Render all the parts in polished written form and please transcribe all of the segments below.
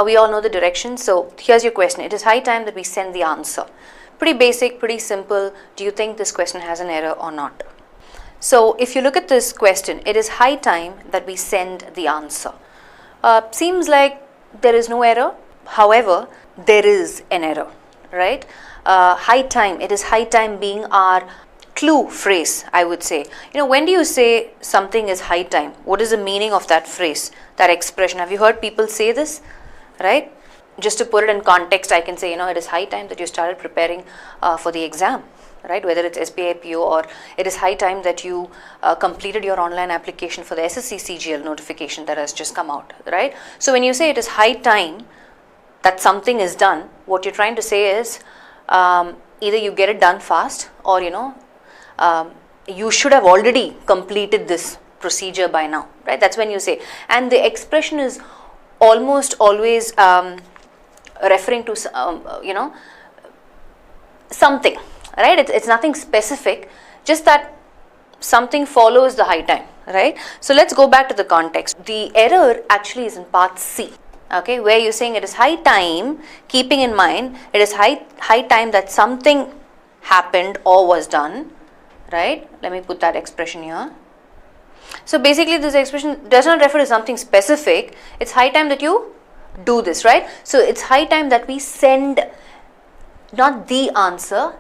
We all know the directions. So here's your question. It is high time that we send the answer. Pretty basic, pretty simple. Do you think this question has an error or not? So if you look at this question, it is high time that we send the answer. Seems like there is no error. However, there is an error, right? High time, it is high time being our clue phrase, I would say. When do you say something is high time? What is the meaning of that phrase, that expression? Have you heard people say this, right? Just to put it in context, I can say, it is high time that you started preparing for the exam, right? Whether it's SBI PO, or it is high time that you completed your online application for the SSC CGL notification that has just come out, right? So when you say it is high time that something is done, what you're trying to say is either you get it done fast, or you should have already completed this procedure by now, right? That's when you say. And the expression is almost always referring to something, right? It's nothing specific, just that something follows the high time, right? So let's go back to the context. The error actually is in part C, okay, where you're saying it is high time, keeping in mind it is high time that something happened or was done, right? Let me put that expression here. So basically this expression does not refer to something specific. It's high time that you do this, right? So it's high time that we send not the answer,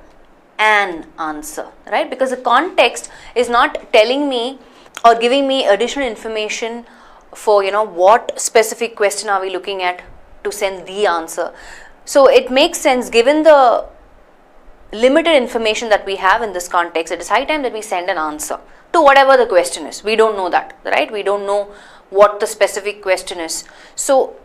an answer, right? Because the context is not telling me or giving me additional information for what specific question are we looking at to send the answer. So it makes sense, given the limited information that we have in this context, it is high time that we send an answer to whatever the question is. We don't know that, right? We don't know what the specific question is. So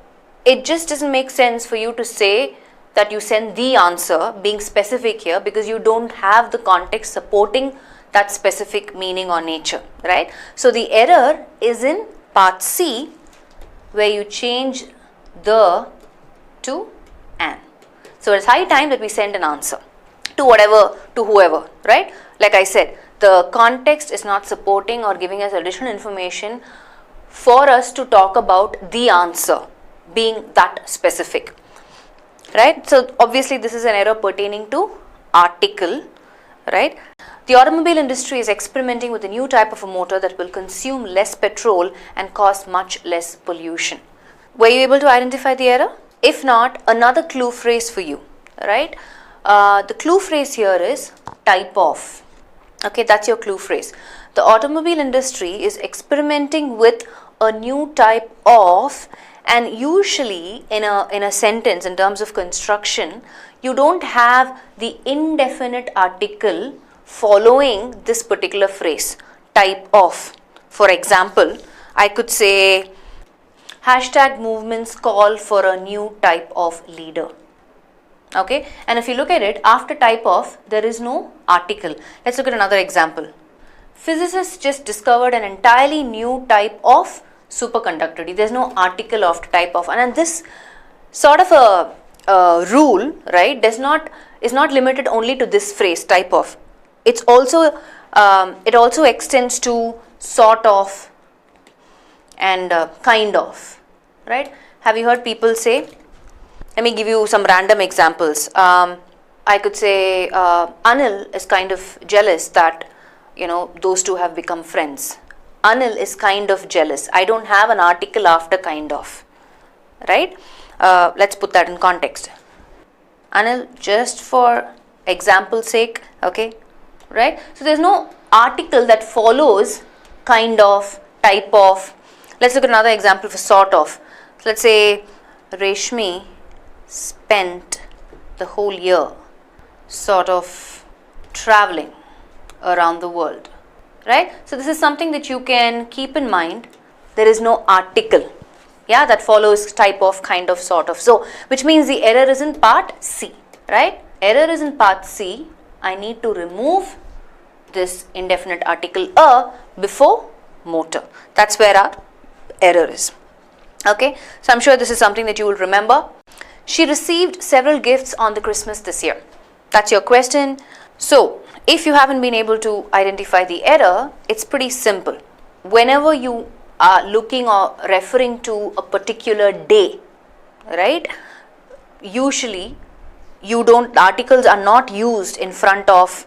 it just doesn't make sense for you to say that you send the answer, being specific here, because you don't have the context supporting that specific meaning or nature, right? So the error is in part C, where you change the to an. So it's high time that we send an answer to whoever, right? Like I said, the context is not supporting or giving us additional information for us to talk about the answer being that specific, right? So obviously this is an error pertaining to article, right? The automobile industry is experimenting with a new type of a motor that will consume less petrol and cause much less pollution. Were you able to identify the error? If not, another clue phrase for you, right? The clue phrase here is type of. Okay, that's your clue phrase. The automobile industry is experimenting with a new type of, and usually in a sentence, in terms of construction, you don't have the indefinite article following this particular phrase, type of. For example, I could say hashtag movements call for a new type of leader. Okay, and if you look at it, after type of, there is no article. Let's look at another example. Physicists just discovered an entirely new type of superconductor. There's no article after type of, and this sort of a rule, right, is not limited only to this phrase, type of. It's also it also extends to sort of and kind of, right? Have you heard people say? Let me give you some random examples. I could say Anil is kind of jealous that those two have become friends. Anil is kind of jealous. I don't have an article after kind of, right? Let's put that in context. Anil, just for example's sake, okay, right? So there's no article that follows kind of, type of. Let's look at another example for sort of. So let's say Reshmi spent the whole year sort of traveling around the world, right? So this is something that you can keep in mind. There is no article, yeah, that follows type of, kind of, sort of. So which means the error is in part C, right? Error is in part C. I need to remove this indefinite article a before motor. That's where our error is. Okay, so I'm sure this is something that you will remember. She received several gifts on the Christmas this year. That's your question. So if you haven't been able to identify the error, it's pretty simple. Whenever you are looking or referring to a particular day, right? Usually articles are not used in front of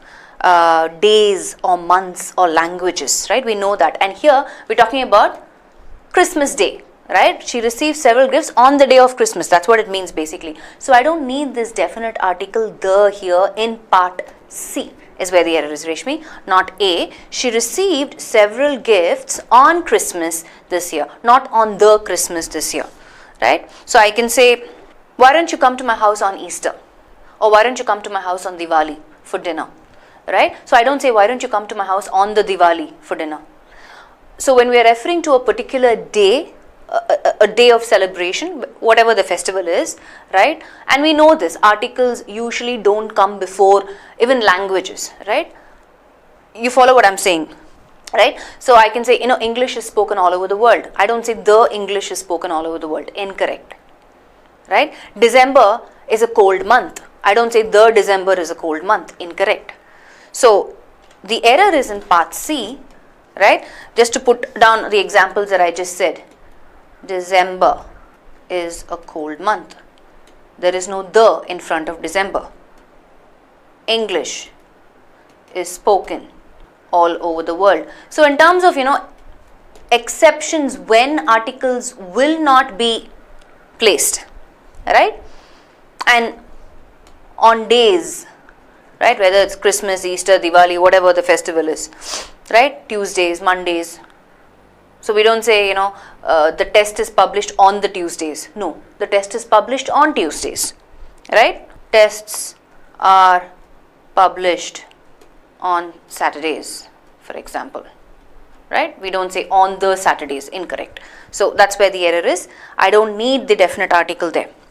days or months or languages, right? We know that. And here we're talking about Christmas Day, right? She received several gifts on the day of Christmas. That's what it means basically. So I don't need this definite article the here in part C is where the error is, Reshmi, not A. She received several gifts on Christmas this year, not on the Christmas this year, right? So I can say, why don't you come to my house on Easter? Or why don't you come to my house on Diwali for dinner, right? So I don't say, why don't you come to my house on the Diwali for dinner? So when we are referring to a particular day, a day of celebration, whatever the festival is, right? And we know this, articles usually don't come before even languages, right? You follow what I'm saying, right? So I can say, English is spoken all over the world. I don't say the English is spoken all over the world. Incorrect, right? December is a cold month. I don't say the December is a cold month. Incorrect. So the error is in part C, right? Just to put down the examples that I just said. December is a cold month. There is no the in front of December. English is spoken all over the world. So in terms of, exceptions when articles will not be placed, right? And on days, right, whether it's Christmas, Easter, Diwali, whatever the festival is, right, Tuesdays, Mondays. So we don't say, the test is published on the Tuesdays. No, the test is published on Tuesdays, right? Tests are published on Saturdays, for example, right? We don't say on the Saturdays. Incorrect. So that's where the error is. I don't need the definite article there.